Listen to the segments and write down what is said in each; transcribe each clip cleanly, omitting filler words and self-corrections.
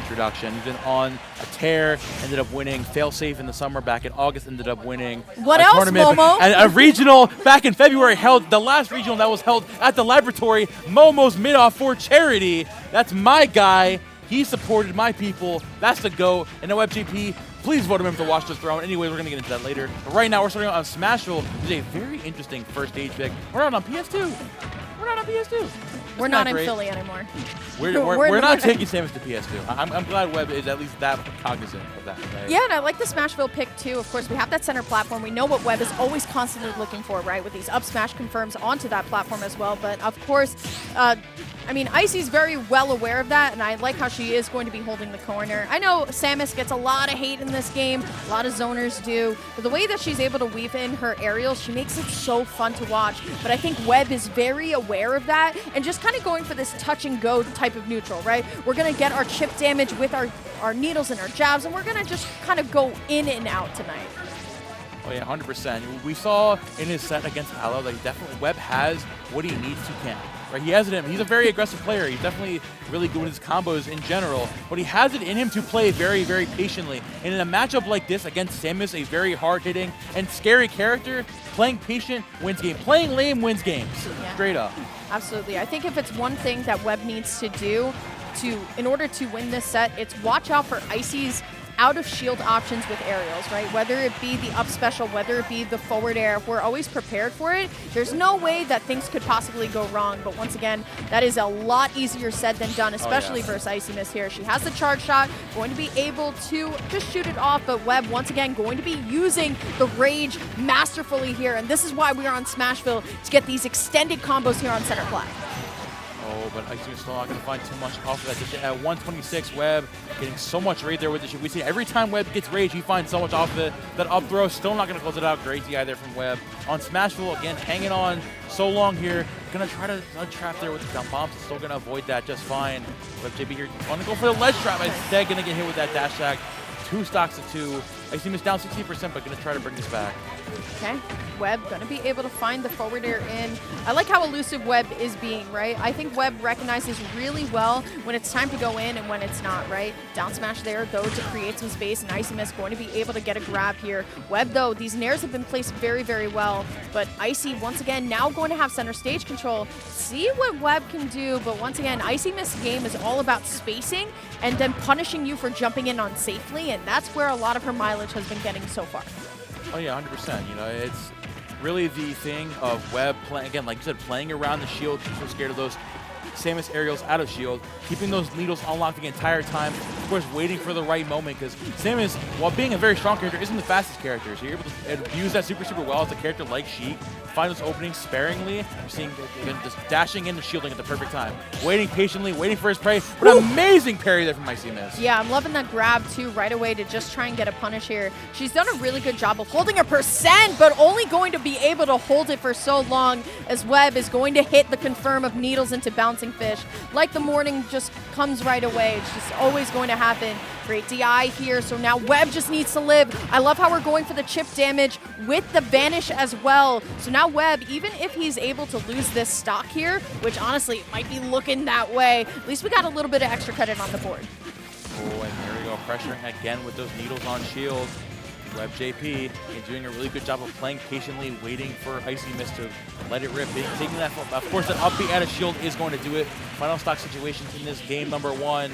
introduction. He's been on a tear, ended up winning failsafe in the summer back in August, ended up winning what a else, tournament, Momo? a regional back in February, held the last regional that was held at the laboratory, Momo's mid-off for charity. That's my guy. He supported my people. That's the GOAT. And now WebbJP, please vote him in for Watch the Throne. Anyway, we're going to get into that later. But right now, we're starting on Smashville. It's a very interesting first stage pick. We're not on PS2. We're not on PS2. We're not in Philly anymore. We're not taking Samus to PS2. I'm glad Webb is at least that cognizant of that. Right? Yeah, and I like the Smashville pick too. Of course, we have that center platform. We know what Webb is always constantly looking for, right? With these up smash confirms onto that platform as well. But of course, I mean, Icy's very well aware of that, and I like how she is going to be holding the corner. I know Samus gets a lot of hate in this game, a lot of zoners do, but the way that she's able to weave in her aerials, she makes it so fun to watch. But I think Webb is very aware of that, and just kind of going for this touch and go type of neutral, right? We're going to get our chip damage with our needles and our jabs, and we're going to just kind of go in and out tonight. Oh yeah, 100%. We saw in his set against Aloe that definitely Webb has what he needs to camp. Right, he has it in him. He's a very aggressive player. He's definitely really good with his combos in general, but he has it in him to play very, very patiently. And in a matchup like this against Samus, a very hard-hitting and scary character, playing patient wins game. Playing lame wins games. Yeah. Straight up. Absolutely. I think if it's one thing that Webb needs to do in order to win this set, it's watch out for Icy's out of shield options with aerials, right? Whether it be the up special, whether it be the forward air, if we're always prepared for it, there's no way that things could possibly go wrong. But once again, that is a lot easier said than done, especially versus IcyMist here. She has the charge shot, going to be able to just shoot it off, but Webb, once again, going to be using the rage masterfully here. And this is why we are on Smashville, to get these extended combos here on center flag. Oh, but IcyMist still not going to find too much off of that. Just at 126, Webb getting so much rage there with the. We see every time Webb gets rage, he finds so much off of it. That up throw still not going to close it out. Great DI there from Webb. On Smashville, again, hanging on so long here. Going to try to trap there with the jump bombs. Still going to avoid that just fine. WebbJP here going to go for the ledge trap. Instead, going to get hit with that dash attack. 2 stocks to 2. IcyMist down 60%, but going to try to bring this back. Okay, Webb going to be able to find the forward air in. I like how elusive Webb is being, right? I think Webb recognizes really well when it's time to go in and when it's not, right? Down smash there, though, to create some space, and IcyMist going to be able to get a grab here. Webb, though, these nairs have been placed very, very well, but Icy, once again, now going to have center stage control. See what Webb can do, but once again, IcyMist's game is all about spacing and then punishing you for jumping in unsafely, and that's where a lot of her mileage has been getting so far. Oh yeah, 100%. You know, it's really the thing of Webb playing, again, like you said, playing around the shield. She's so scared of those Samus aerials out of shield, keeping those needles unlocked the entire time, of course waiting for the right moment, because Samus, while being a very strong character, isn't the fastest character, so you're able to use that super, super well as a character like Sheik, find those openings sparingly. You're seeing just dashing in and shielding at the perfect time, waiting patiently, waiting for his prey. What an amazing parry there from IcyMist. Yeah, I'm loving that grab too right away to just try and get a punish here. She's done a really good job of holding her percent, but only going to be able to hold it for so long as Webb is going to hit the confirm of needles into bouncing fish. Like the morning just comes right away. It's just always going to happen. Great DI here, so now Webb just needs to live. I love how we're going for the chip damage with the vanish as well. So now Webb, even if he's able to lose this stock here, which honestly it might be looking that way, at least we got a little bit of extra credit on the board. Oh, and here we go, pressuring again with those needles on shield. WebbJP is doing a really good job of playing patiently, waiting for IcyMist to let it rip. Taking that, of course, that upbeat out of shield is going to do it. Final stock situations in this game number 1.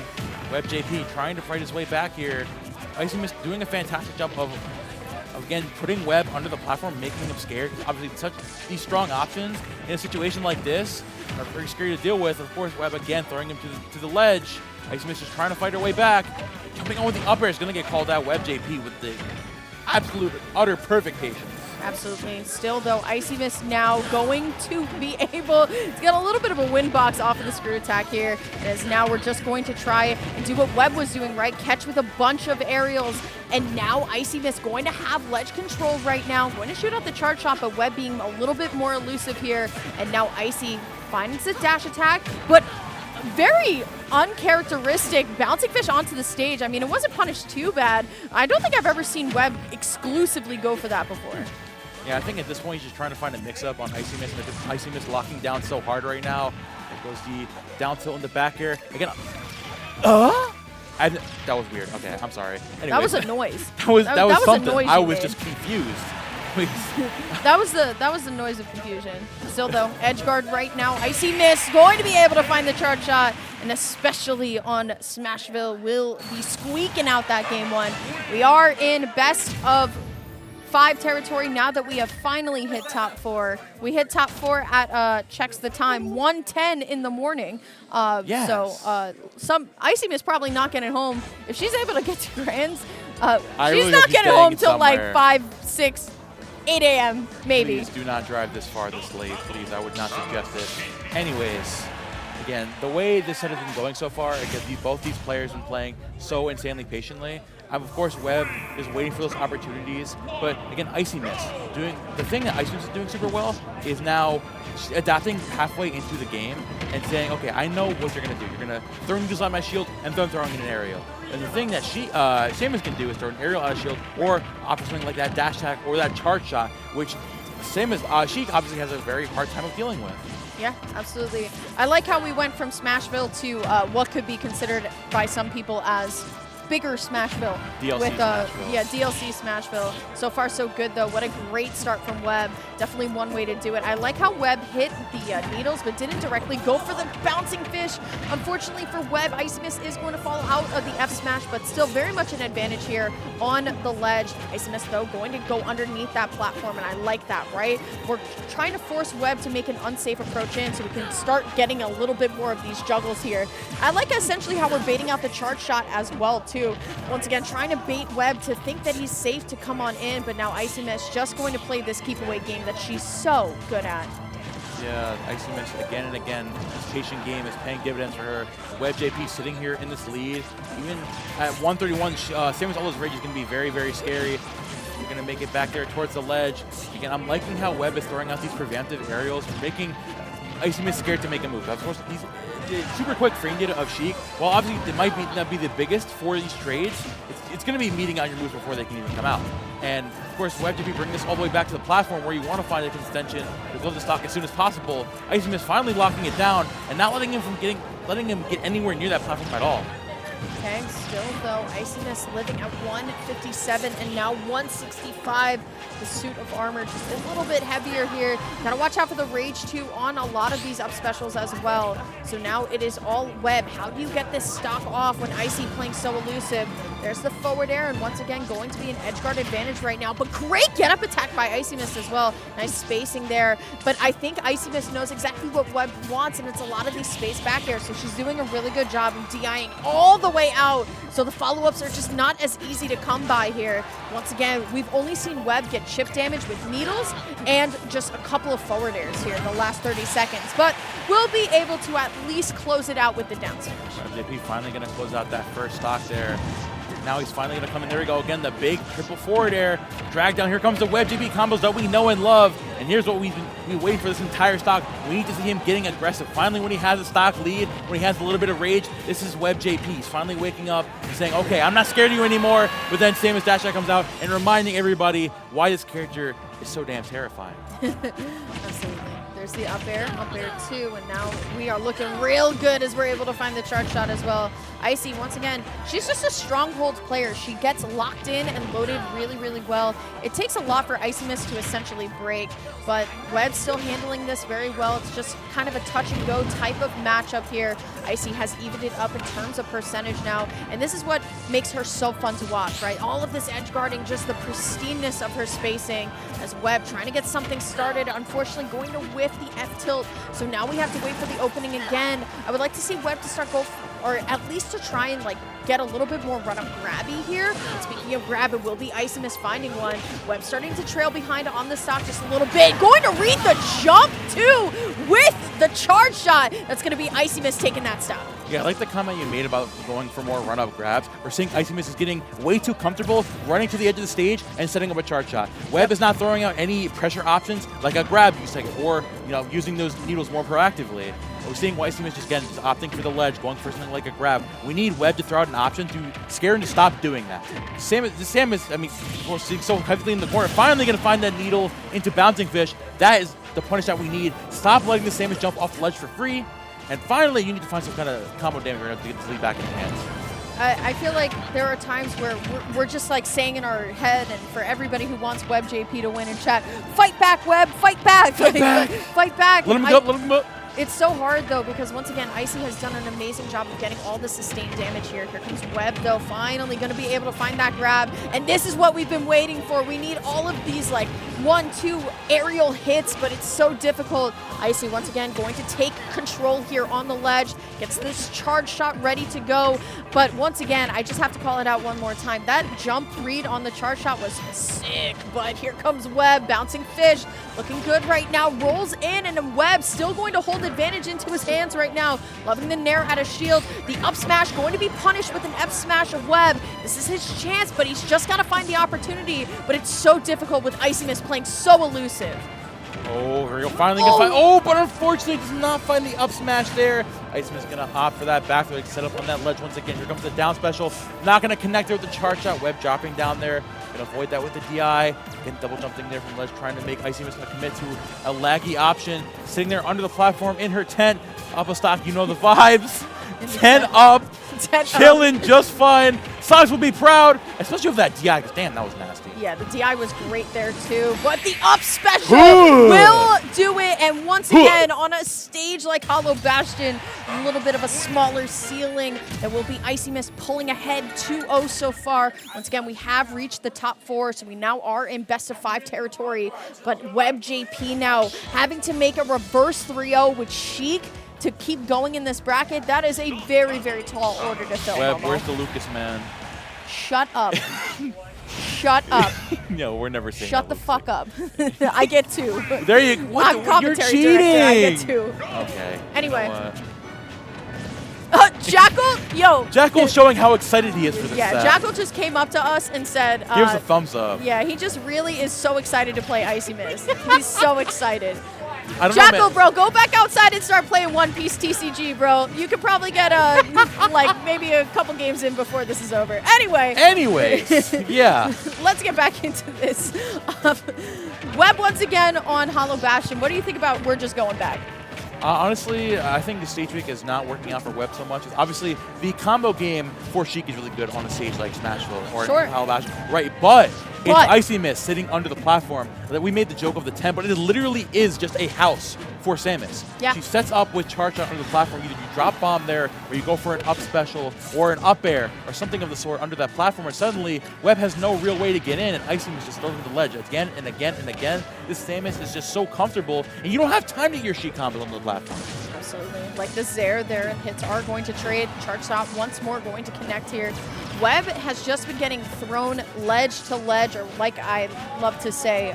WebbJP trying to fight his way back here. IcyMist doing a fantastic job of again, putting Webb under the platform, making him scared. Obviously, these strong options in a situation like this are very scary to deal with. Of course, Webb again throwing him to the ledge. IcyMist is trying to fight her way back. Jumping on with the up air is going to get called out. WebbJP with the absolute, utter perfect patience. Absolutely. Still, though, IcyMist now going to be able to get a little bit of a win box off of the screw attack here, as now we're just going to try and do what Webb was doing, right? Catch with a bunch of aerials, and now IcyMist going to have ledge control right now, going to shoot out the charge shot, but Webb being a little bit more elusive here, and now Icy finds the dash attack, but very uncharacteristic bouncing fish onto the stage. I mean, it wasn't punished too bad. I don't think I've ever seen Webb exclusively go for that before. Yeah, I think at this point he's just trying to find a mix-up on IcyMist. IcyMist locking down so hard right now. There goes the down tilt in the back air. Again, That was weird. Okay, I'm sorry. Anyways, that was a noise. that was a something. noise I you was made. just confused. Please. That was the noise of confusion. Still though, edge guard right now. IcyMist going to be able to find the charge shot, and especially on Smashville will be squeaking out that game one. We are in best of 5 territory now that we have finally hit top 4. We hit top 4 at checks the time 1:10 in the morning. Yes. So some IcyMist probably not getting home. If she's able to get to grands, I she's really not hope she's getting home getting till like somewhere. 5, 6, 8 a.m. maybe. Please do not drive this far this late, please. I would not suggest it. Anyways, again, the way this set has been going so far, because both these players have been playing so insanely patiently. Of course, Webb is waiting for those opportunities, but again, IcyMist doing the thing that IcyMist is doing super well is now adapting halfway into the game and saying, okay, I know what you're gonna do. You're gonna throw needles on my shield and then throwing in an aerial. And the thing that Samus can do is throw an aerial out of shield or offer something like that dash attack or that charge shot, which Samus, she obviously has a very hard time of dealing with. Yeah, absolutely. I like how we went from Smashville to what could be considered by some people as bigger Smashville. DLC with, Smashville. Yeah, DLC Smashville. So far, so good, though. What a great start from Webb. Definitely one way to do it. I like how Webb hit the needles, but didn't directly go for the bouncing fish. Unfortunately for Webb, IcyMist is going to fall out of the F smash, but still very much an advantage here on the ledge. IcyMist, though, going to go underneath that platform, and I like that, right? We're trying to force Webb to make an unsafe approach in so we can start getting a little bit more of these juggles here. I like essentially how we're baiting out the charge shot as well, too. Once again, trying to bait Webb to think that he's safe to come on in, but now IcyMist just going to play this keep away game that she's so good at. Yeah, IcyMist again and again. This patient game is paying dividends for her. WebbJP sitting here in this lead. Even at 131, Samus all those rage is going to be very, very scary. We're going to make it back there towards the ledge. Again, I'm liking how Webb is throwing out these preemptive aerials, making IcyMist scared to make a move. Of course, he's super quick frame data of Sheik. While obviously it might not be the biggest for these trades, it's going to be meeting out your moves before they can even come out. And of course, WebbJP bring this all the way back to the platform where you want to find a extension to close the stock as soon as possible. IcyMist finally locking it down and not letting him get anywhere near that platform at all. Okay, still though, IcyMist living at 157 and now 165. The suit of armor just a little bit heavier here. Gotta watch out for the rage too on a lot of these up specials as well. So now it is all Webb. How do you get this stock off when Icy playing so elusive? There's the forward air, and once again going to be an edge guard advantage right now. But great get up attack by IcyMist as well. Nice spacing there. But I think IcyMist knows exactly what Webb wants, and it's a lot of these space back air. So she's doing a really good job of DIing all the way out. So the follow-ups are just not as easy to come by here. Once again, we've only seen Webb get chip damage with needles and just a couple of forward airs here in the last 30 seconds. But we'll be able to at least close it out with the down smash. WebbJP finally going to close out that first stock there. Now he's finally going to come in. There we go again. The big triple forward air. Drag down. Here comes the WebbJP combos that we know and love. And here's what we've been waiting for this entire stock. We need to see him getting aggressive. Finally, when he has a stock lead, when he has a little bit of rage, this is WebbJP. He's finally waking up and saying, okay, I'm not scared of you anymore. But then Samus Dash comes out and reminding everybody why this character is so damn terrifying. Absolutely. There's the up air 2, and now we are looking real good as we're able to find the charge shot as well. Icy, once again, she's just a stronghold player. She gets locked in and loaded really, really well. It takes a lot for IcyMist to essentially break, but Webb's still handling this very well. It's just kind of a touch and go type of matchup here. Icy has evened it up in terms of percentage now, and this is what makes her so fun to watch, right? All of this edge guarding, just the pristineness of her spacing as Webb trying to get something started, unfortunately going to whiff the F tilt. So now we have to wait for the opening again. I would like to see Webb to start or at least to try and like get a little bit more run up grabby here. And speaking of grab, it will be IcyMist finding one. Webb starting to trail behind on the stock just a little bit. Going to read the jump too with the charge shot. That's going to be IcyMist taking that stock. Yeah, I like the comment you made about going for more run-up grabs. We're seeing IcyMist is getting way too comfortable running to the edge of the stage and setting up a charge shot. Webb is not throwing out any pressure options like a grab use or using those needles more proactively. We're seeing IcyMist just opting for the ledge, going for something like a grab. We need Webb to throw out an option to scare him to stop doing that. Samus, I mean, we're seeing so heavily in the corner, finally going to find that needle into bouncing fish. That is the punish that we need. Stop letting the Samus jump off the ledge for free. And finally, you need to find some kind of combo damage to get this lead back in your hands. I feel like there are times where we're just like saying in our head, and for everybody who wants WebbJP to win in chat, fight back, Webb, fight back, fight back, fight back. Let him go, let him go. It's so hard, though, because once again, Icy has done an amazing job of getting all the sustained damage here. Here comes Webb, though, finally going to be able to find that grab. And this is what we've been waiting for. We need all of these, like, 1-2 aerial hits, but it's so difficult. Icy, once again, going to take control here on the ledge. Gets this charge shot ready to go. But once again, I just have to call it out one more time. That jump read on the charge shot was sick, but here comes Webb, bouncing fish. Looking good right now, rolls in, and Webb still going to hold advantage into his hands right now. Loving the nair out of shield. The up smash going to be punished with an F smash of Webb. This is his chance, but he's just got to find the opportunity. But it's so difficult with IcyMist playing so elusive. Oh, here we go. Finally gonna find. Oh, but unfortunately does not find the up smash there. IcyMist gonna opt for that back throw, set up on that ledge once again. Here comes the down special. Not gonna connect there with the charge shot. Webb dropping down there. Gonna avoid that with the DI. Getting double jumping there from ledge, trying to make IcyMist commit to a laggy option. Sitting there under the platform in her tent. Up a stock, you know the vibes. 10 up. 10 chilling just fine. Sox will be proud, especially with that DI, because damn, that was nasty. Yeah, the DI was great there too, but the up special will do it. And once again, on a stage like Hollow Bastion, a little bit of a smaller ceiling, that will be IcyMist pulling ahead 2-0 so far. Once again, we have reached the top 4, so we now are in best of 5 territory. But WebbJP now having to make a reverse 3-0 with Sheik to keep going in this bracket. That is a very, very tall order to fill. Webb, Momo. where's the Lucas man? Shut up. Shut up. No, we're never saying Shut the fuck up. I get 2. There you go. I'm commentary You're director. I get cheating. 2. Okay. Anyway. You know Jackal? Yo. Jackal's showing how excited he is for this Yeah, set. Jackal just came up to us and said... Here's a thumbs up. Yeah, he just really is so excited to play IcyMist. He's so excited. I don't Jackal, know, bro, go back outside and start playing One Piece TCG, bro. You could probably get like maybe a couple games in before this is over. Anyways, yeah. Let's get back into this. Webb once again on Hollow Bastion. What do you think about we're just going back? Honestly, I think the stage week is not working out for Webb so much. Obviously, the combo game for Sheik is really good on a stage like Smashville or Hollow Bastion. Right, but it's IcyMist sitting under the platform. That we made the joke of the 10, but it literally is just a house for Samus. Yeah. She sets up with charge shot under the platform. Either you drop bomb there, or you go for an up special, or an up air, or something of the sort under that platform, or suddenly Webb has no real way to get in, and IcyMist just throws the ledge again and again and again. This Samus is just so comfortable, and you don't have time to get your Sheik combos on the platform. Absolutely. Like the Zair there, hits are going to trade. Charge shot once more going to connect here. Webb has just been getting thrown ledge to ledge, or like I love to say,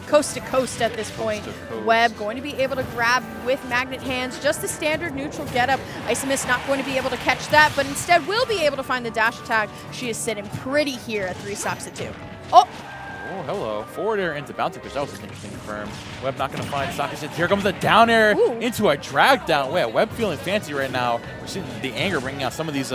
coast to coast at this point. Webb going to be able to grab with magnet hands, just the standard neutral getup. IcyMist not going to be able to catch that, but instead will be able to find the dash attack. She is sitting pretty here at 3 stocks to 2. Oh! Oh, hello. Forward air into bouncing fish. That was an interesting confirm. Webb not going to find Sockets. Here comes the down air into a drag down. Webb feeling fancy right now. We're seeing the anger bringing out some of these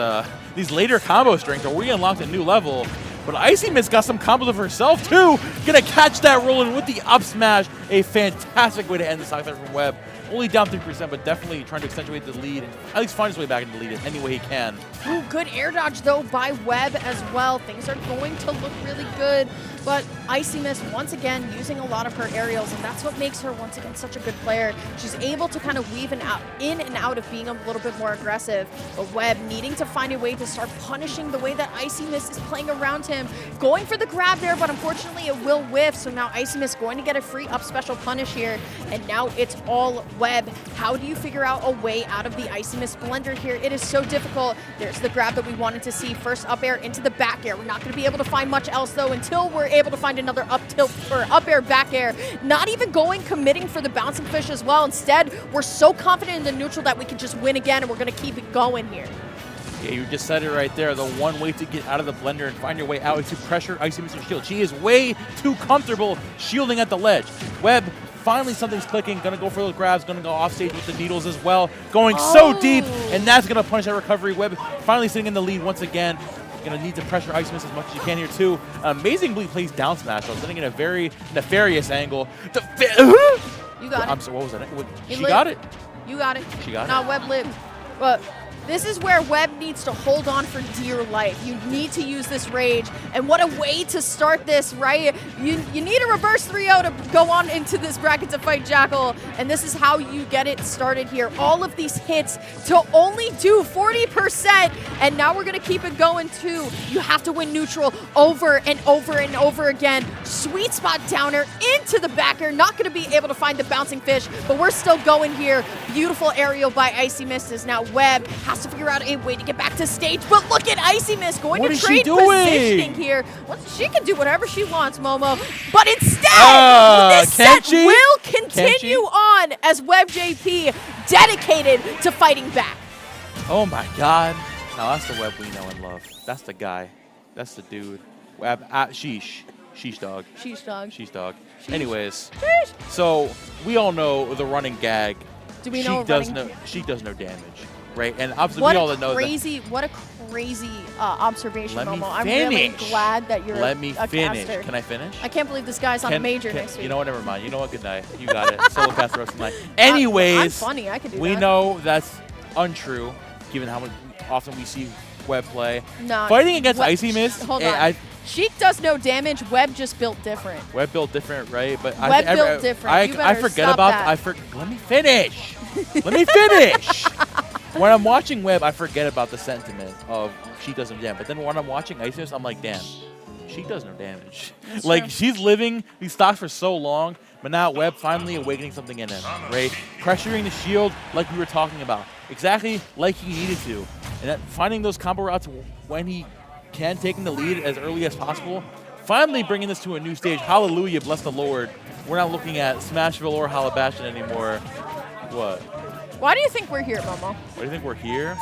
later combo strings. Are we unlocked a new level? But IcyMist got some combos of herself too. Gonna catch that rolling with the up smash. A fantastic way to end the stock from Webb. Only down 3%, but definitely trying to accentuate the lead and at least find his way back into the lead any way he can. Ooh, good air dodge, though, by Webb as well. Things are going to look really good. But IcyMist, once again, using a lot of her aerials, and that's what makes her, once again, such a good player. She's able to kind of weave in and out of being a little bit more aggressive. But Webb needing to find a way to start punishing the way that IcyMist is playing around him. Going for the grab there, but unfortunately it will whiff. So now IcyMist going to get a free up special punish here. And now it's all Webb. How do you figure out a way out of the IcyMist blender here? It is so difficult. There's the grab that we wanted to see. First up air into the back air. We're not going to be able to find much else, though, until we're able to find another up tilt or up air, back air. Not even committing for the bouncing fish as well. Instead, we're so confident in the neutral that we can just win again, and we're going to keep it going here. Yeah, you just said it right there. The one way to get out of the blender and find your way out is to pressure IcyMist's shield. She is way too comfortable shielding at the ledge. Webb, finally something's clicking. Gonna go for those grabs. Gonna go off stage with the needles as well. Going so deep, and that's gonna punish that recovery. Webb finally sitting in the lead once again. Gonna need to pressure IcyMist as much as you can here too. Amazingly plays down smash. though, sitting in a very nefarious angle. You got it. I'm sorry, what was that? He She lived. got it. You got it. She got it. Nah, Webb lived. But This is where Webb needs to hold on for dear life. You need to use this rage, and what a way to start this, right? You need a reverse 3-0 to go on into this bracket to fight Jackal, and this is how you get it started here. All of these hits to only do 40%, and now we're gonna keep it going too. You have to win neutral over and over and over again. Sweet spot downer into the backer, not gonna be able to find the bouncing fish, but we're still going here. Beautiful aerial by IcyMist as now Webb has to figure out a way to get back to stage, but look at IcyMist going to trade positioning here. Well, she can do whatever she wants, Momo, but instead, this set will continue on as WebbJP dedicated to fighting back. Oh my God. Now that's the Webb we know and love. That's the guy. That's the dude. Webb, sheesh. Sheesh dog. Sheesh dog. Sheesh dog. Sheesh. Anyways, Sheesh. so we all know the running gag. Do we know she does no damage, right? And obviously what we all a know crazy, what a crazy observation, Let me Momo. I'm finish. really glad that you're Let me a finish. caster. Can I finish? I can't believe this guy's on a major next week. You know what? Never mind. You know what? Good night. You got it. Solo cast the rest of the night. Anyways, I'm funny. I can do that. we know that's untrue, given how often we see Webb play. No, Fighting against IcyMist. Hold on. Sheik does no damage. Webb just built different. Webb built different, right? But Webb built different. You I better forget stop about that. Let me finish. Let me finish. When I'm watching Webb, I forget about the sentiment of she does no damage. But then when I'm watching IcyMist, I'm like, damn, she does no damage. That's like true. she's living these stocks for so long, but now Webb finally awakening something in him, right? Pressuring the shield like we were talking about, exactly like he needed to, and that finding those combo routes when he can, taking the lead as early as possible. Finally bringing this to a new stage. Hallelujah, bless the Lord. We're not looking at Smashville or Halabastion anymore. What? Why do you think we're here, Momo? Why do you think we're here?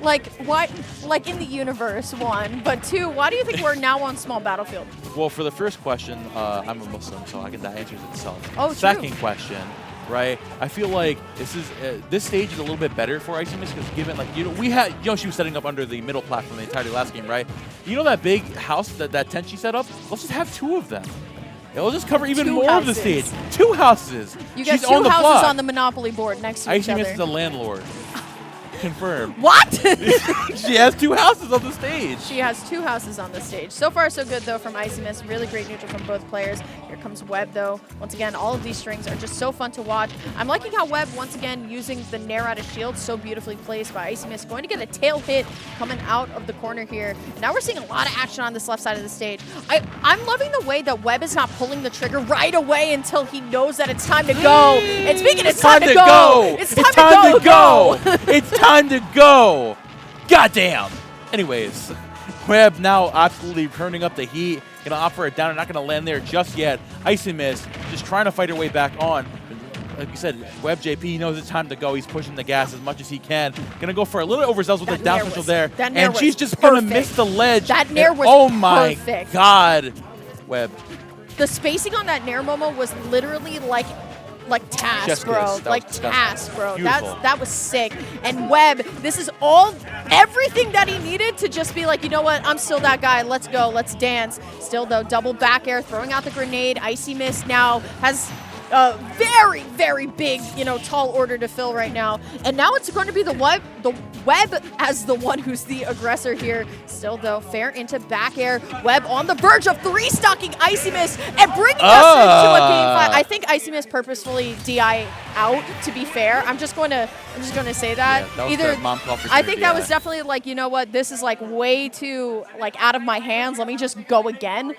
Like, why? Like in the universe, one. But two, why do you think we're now on small battlefield? Well, for the first question, I'm a Muslim, so that answers itself. Oh, Second true. question, right? I feel like this stage is a little bit better for IcyMist because given she was setting up under the middle platform the entirety last game, right? You know that big house, that tent she set up? Let's just have 2 of them. It'll just cover even more of the stage. 2 houses. You got She's 2 on the houses block. on the Monopoly board next to each other. IcyMist is a landlord. Confirmed. What? She has 2 houses on the stage. She has 2 houses on the stage. So far, so good, though, from IcyMist. Really great neutral from both players. Here comes Webb, though. Once again, all of these strings are just so fun to watch. I'm liking how Webb, once again, using the Nair out of shield, so beautifully placed by IcyMist. Going to get a tail hit coming out of the corner here. And now we're seeing a lot of action on this left side of the stage. I'm loving the way that Webb is not pulling the trigger right away until he knows that it's time to go. And speaking, it's time to go. It's time to go. It's time to go. Goddamn. Anyways, Webb now absolutely turning up the heat. Gonna offer it down. Not gonna land there just yet. IcyMist just trying to fight her way back on. Like you said, WebbJP knows it's time to go. He's pushing the gas as much as he can. Gonna go for a little overzealous with the down special there. And she's just gonna miss the ledge. That Nair was oh my perfect. God. Webb. The spacing on that Nair, Momo, was literally like task, bro. Like task, bro. That was sick. And Webb, this is everything that he needed to just be like, you know what? I'm still that guy. Let's go. Let's dance. Still, though, double back air, throwing out the grenade. IcyMist now has a very, very big, tall order to fill right now. And now it's going to be the Webb as the one who's the aggressor here. Still, though, fair into back air. Webb on the verge of 3-stocking IcyMist and bringing us into a game 5. I think IcyMist purposefully DI out, to be fair. I'm just going to say that. Yeah, that was mom call for I think that was definitely like, you know what, this is like way too out of my hands. Let me just go again.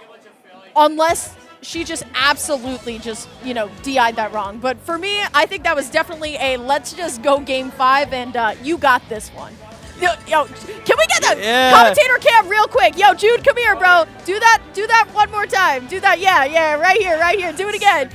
Unless she just absolutely just, DI'd that wrong. But for me, I think that was definitely a let's just go game 5 and you got this one. Yo, can we get the commentator cam real quick? Yo, Jude, come here, bro. Do that one more time. Do that, yeah, right here. Do it again.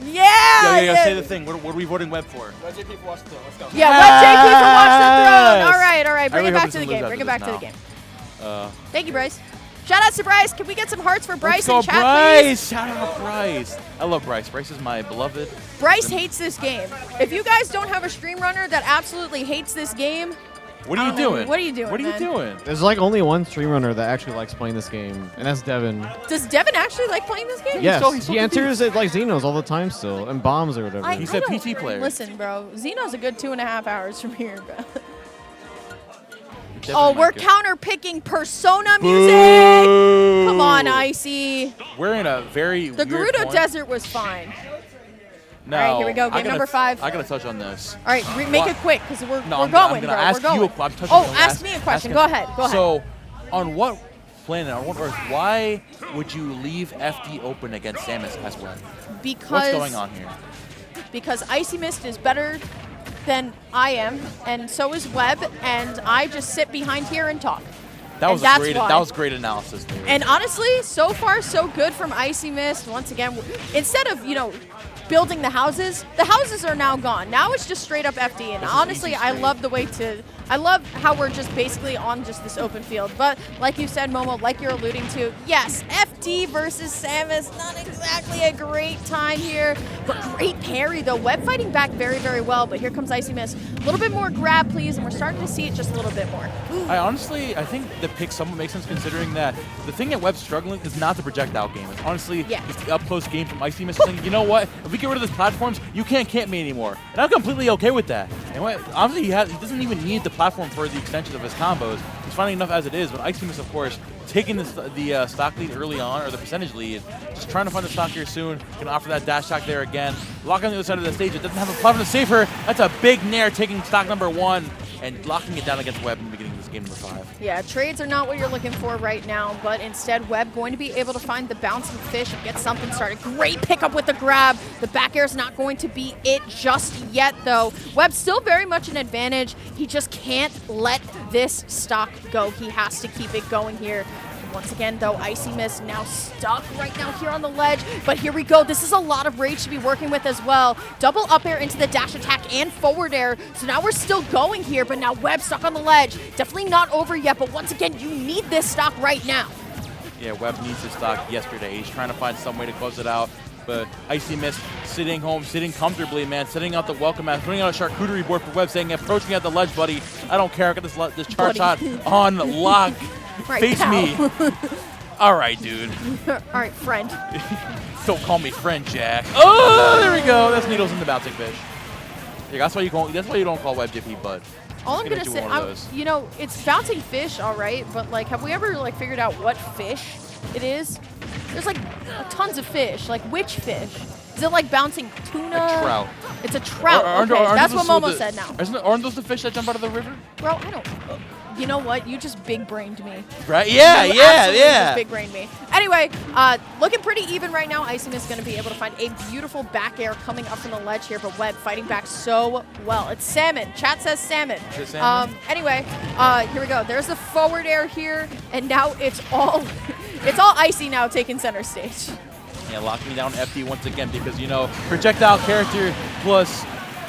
Yeah. Yo, say the thing. What are we voting Webb for? WebbJP for Watch the Throne. Let's go. Yeah, WebbJP for Watch the Throne. All right. Bring it back to the game. Bring it back to the game. Thank you, Bryce. Shout out to Bryce. Can we get some hearts for Bryce in chat, please? Shout out Bryce. I love Bryce. Bryce is my beloved. Bryce hates this game. If you guys don't have a stream runner that absolutely hates this game, what are you doing? What are you doing, What are you doing? There's like only one stream runner that actually likes playing this game, and that's Devin. Does Devin actually like playing this game? Yes, he enters at like Xenos all the time still, and bombs or whatever. He's a PT player. Listen, bro, Xeno's a good 2.5 hours from here, bro. Oh, we're counter-picking Persona music! Boo! Come on, Icy. We're in a very The weird Gerudo point. Desert was fine. No, All right, here we go. Game number 5. I gotta touch on this. All right, make it quick because we're No, going, I'm gonna bro. ask We're going. you. I'm touching Oh, on ask me a question. Go ahead. Go ahead. So, on what planet, on what Earth, why would you leave FD open against Samus as well? Because What's going on here? Because IcyMist is better than I am, and so is Webb, and I just sit behind here and talk. That was that's great. why. That was great analysis, dude. And honestly, so far so good from IcyMist. Once again, instead of building the houses are now gone. Now it's just straight up FD. And honestly, I love the way I love how we're just basically on just this open field. But like you said, Momo, like you're alluding to, yes, FD versus Samus, not exactly a great time here, but great parry though. Webb fighting back very, very well. But here comes IcyMist. A little bit more grab, please, and we're starting to see it just a little bit more. Ooh. I think the pick somewhat makes sense considering that the thing that Webb's struggling is not the projectile game. It's honestly it's the up-close game from IcyMist saying, you know what, if we get rid of these platforms, you can't camp me anymore. And I'm completely okay with that. And obviously he doesn't even need the platform for the extensions of his combos. He's finding enough as it is, but IcyMist, of course, taking the stock lead early on, or the percentage lead, just trying to find the stock here soon. Gonna offer that dash attack there again. Lock on the other side of the stage. It doesn't have a platform to save her. That's a big nair, taking stock number 1 and locking it down against Webb in the beginning of this game number 5. Yeah, trades are not what you're looking for right now, but instead Webb going to be able to find the bouncing fish and get something started. Great pickup with the grab. The back air is not going to be it just yet, though. Webb still very much an advantage. He just can't let this stock go. He has to keep it going here. Once again, though, IcyMist now stuck right now here on the ledge. But here we go. This is a lot of rage to be working with as well. Double up air into the dash attack and forward air. So now we're still going here, but now Webb stuck on the ledge. Definitely not over yet, but once again, you need this stock right now. Yeah, Webb needs his stock yesterday. He's trying to find some way to close it out. But IcyMist sitting home, sitting comfortably, man, setting out the welcome mat, putting out a charcuterie board for Webb, saying, approach me at the ledge, buddy. I don't care. I got this charge shot on lock. Right, Face me. All right, dude. All right, friend. Don't call me friend, Jack. Oh, there we go. That's needles in the bouncing fish. Yeah, that's why you don't call WebbJP bud. All I'm gonna say, it's bouncing fish, all right, but like, have we ever figured out what fish it is? There's tons of fish. Like, which fish? Is it like bouncing tuna? A trout. It's a trout. Aren't That's those what Momo said now. Aren't those the fish that jump out of the river? Bro, I don't. You know what? You just big-brained me. Right? Yeah, you just big-brained me. Anyway, looking pretty even right now. IcyMist is going to be able to find a beautiful back air coming up from the ledge here, but Webb fighting back so well. It's salmon. Chat says salmon. Anyway, here we go. There's the forward air here, and now it's all Icy now taking center stage. Yeah, locking down FD once again because, projectile character plus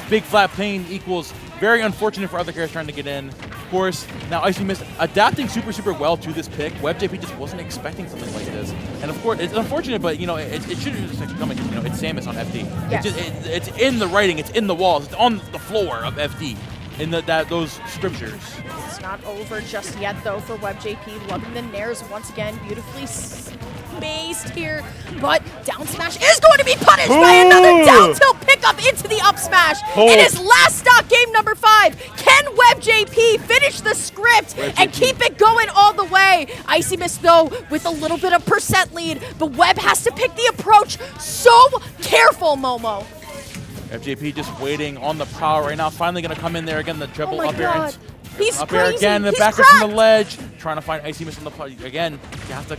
big flat plane equals very unfortunate for other characters trying to get in. Of course, now IcyMist adapting super, super well to this pick. WebbJP just wasn't expecting something like this. And of course, it's unfortunate, but, it shouldn't just come in, it's Samus on FD. Yes. It's in the writing, it's in the walls, it's on the floor of FD in those scriptures. It's not over just yet, though, for WebbJP. Loving the nairs once again, beautifully spaced here, but down smash is going to be punished by another down tilt pickup into the up smash. In his last stock, game number 5, can WebbJP finish the script and keep it going all the way? IcyMist, though, with a little bit of percent lead, but Webb has to pick the approach. So careful, Momo. WebbJP just waiting on the prowl right now. Finally going to come in there again. The triple up air. He's up crazy. Air again. The backer from the ledge. Trying to find IcyMist on the play. Again, you have to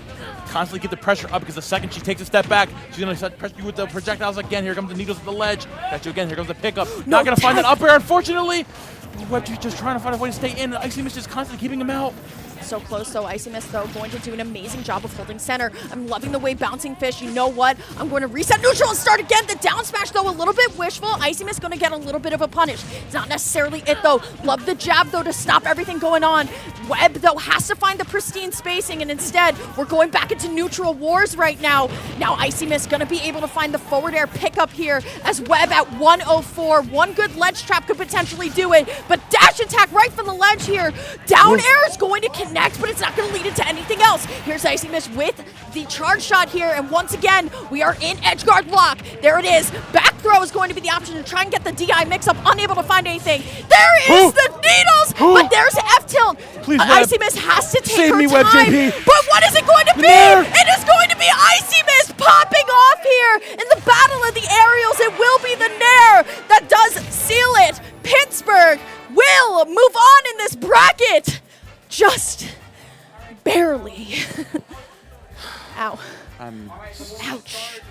constantly get the pressure up because the second she takes a step back, she's going to pressure you with the projectiles again. Here comes the needles at the ledge. Got you again. Here comes the pickup. Not going to find that up air, unfortunately. WebbJP just trying to find a way to stay in. IcyMist is constantly keeping him out. So close, though. IcyMist, though, going to do an amazing job of holding center. I'm loving the way bouncing fish. You know what? I'm going to reset neutral and start again. The down smash, though, a little bit wishful. IcyMist going to get a little bit of a punish. It's not necessarily it, though. Love the jab, though, to stop everything going on. Webb, though, has to find the pristine spacing, and instead, we're going back into neutral wars right now. Now, IcyMist going to be able to find the forward air pickup here as Webb at 104. One good ledge trap could potentially do it, but dash attack right from the ledge here. Down air is going to connect next, but it's not going to lead into anything else. Here's IcyMist with the charge shot here, and once again, we are in edgeguard lock. There it is. Back throw is going to be the option to try and get the DI mix-up, unable to find anything. There is the needles, but there's F-tilt. Please, Webb. IcyMist has to take Save her me, time. WebbJP. But what is it going to be? Nair. It is going to be IcyMist popping off here in the battle of the aerials. It will be the Nair that does seal it. Pittsburgh will move on in this bracket. Just barely. Ow. I'm Ouch.